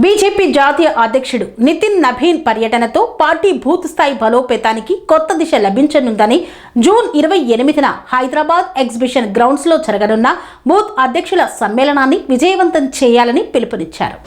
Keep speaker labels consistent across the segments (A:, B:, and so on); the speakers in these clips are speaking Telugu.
A: బీజేపీ జాతీయ అధ్యక్షుడు నితిన్ నబీన్ పర్యటనతో పార్టీ బూత్ స్థాయి బలోపేతానికి కొత్త దిశ లభించనుందని జూన్ 28న హైదరాబాద్ ఎగ్జిబిషన్ గ్రౌండ్స్ లో జరగనున్న బూత్ అధ్యక్షుల సమ్మేళనాన్ని విజయవంతం చేయాలని పిలుపునిచ్చారు.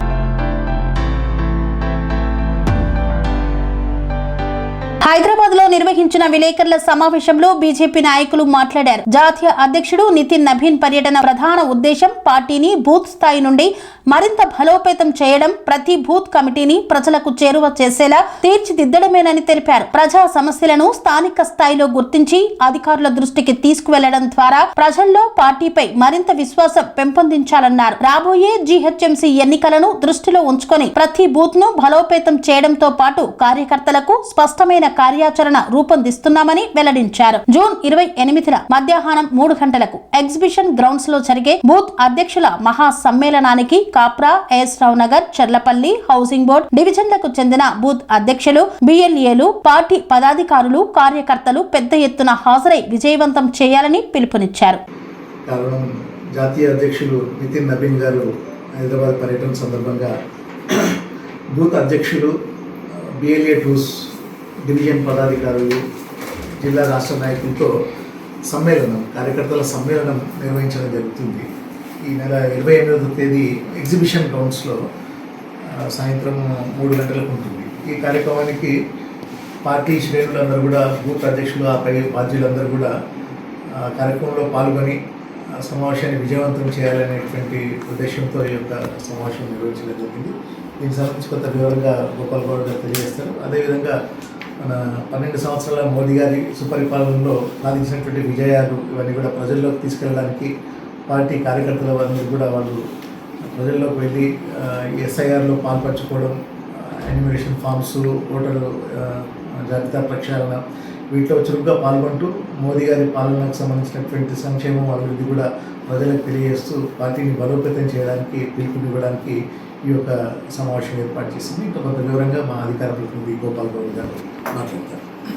A: హైదరాబాద్ లో నిర్వహించిన విలేకరుల సమావేశంలో బీజేపీ నాయకులు మాట్లాడారు. జాతీయ అధ్యక్షుడు నితిన్ నబీన్ పర్యటన ప్రధాన ఉద్దేశం పార్టీని బూత్ స్థాయి నుండి మరింత బలోపేతం చేయడం, ప్రతి బూత్ కమిటీని ప్రజలకు చేరువ చేసేలా తీర్చిదిద్దడమేనని తెలిపారు. ప్రజా సమస్యలను స్థానిక స్థాయిలో గుర్తించి అధికారుల దృష్టికి తీసుకువెళ్లడం ద్వారా ప్రజల్లో పార్టీపై మరింత విశ్వాసం పెంపొందించాలన్నారు. రాబోయే జీహెచ్ఎంసీ ఎన్నికలను దృష్టిలో ఉంచుకొని ప్రతి బూత్ ను బలోపేతం చేయడంతో పాటు కార్యకర్తలకు స్పష్టమైన కార్యాచరణ రూపొందిస్తున్నామని వెల్లడించారు. జూన్ 28న మధ్యాహ్నం 3 గంటలకు ఎగ్జిబిషన్ గ్రౌండ్స్ లో జరిగే బూత్ అధ్యక్షుల మహా సమ్మేళనానికి కాప్రా, ఎస్ రావు నగర్, చర్లపల్లి, హౌసింగ్ బోర్డు డివిజన్లకు చెందిన బూత్ అధ్యక్షులు, బిఎల్ఏలు, పార్టీ పదాధికారులు, కార్యకర్తలు పెద్ద ఎత్తున హాజరై విజయవంతం చేయాలని పిలుపునిచ్చారు.
B: జాతీయ అధ్యక్షులు నితిన్ నబీన్ గారు హైదరాబాద్ పర్యటన సందర్భంగా బూత్ అధ్యక్షులు, బిఎల్ఏ టూస్ డివిజన్ పదాధికారులు, జిల్లా రాష్ట్ర నాయకులతో కార్యకర్తల సమ్మేళనం నిర్వహించడం జరుగుతుంది. ఈ నెల 28వ తేదీ ఎగ్జిబిషన్ గ్రౌండ్స్లో సాయంత్రం 3 గంటలకు ఉంటుంది. ఈ కార్యక్రమానికి పార్టీ శ్రేణులందరూ కూడా, బూత్ అధ్యక్షులు, ఆపై బాధ్యులందరూ కూడా కార్యక్రమంలో పాల్గొని సమావేశాన్ని విజయవంతం చేయాలనేటువంటి ఉద్దేశంతో ఈ యొక్క సమావేశం నిర్వహించడం జరిగింది. దీనికి సంబంధించి కొంత వివరంగా గోపాల్ గౌడ్ గారు తెలియజేస్తారు. అదేవిధంగా మన 12 సంవత్సరాల మోదీ గారి సుపరిపాలనలో సాధించినటువంటి విజయాలు ఇవన్నీ కూడా ప్రజల్లోకి తీసుకెళ్ళడానికి పార్టీ కార్యకర్తల వారిని కూడా వాళ్ళు ప్రజల్లోకి వెళ్ళి ఎస్ఐఆర్లో పాల్పంచుకోవడం, ఎన్యుమరేషన్ ఫామ్స్, ఓటరు జాబితా ప్రక్షాళన వీటిలో చురుగ్గా పాల్గొంటూ మోదీ గారి పాలనకు సంబంధించినటువంటి సంక్షేమం అభివృద్ధి కూడా ప్రజలకు తెలియజేస్తూ పార్టీని బలోపేతం చేయడానికి, పిలుపునివ్వడానికి ఈ యొక్క సమావేశం ఏర్పాటు చేసింది. ఇంకా కొంత వివరంగా మా అధికార ప్రతినిధి గోపాల్ గౌడ్ గారు మాట్లాడతారు.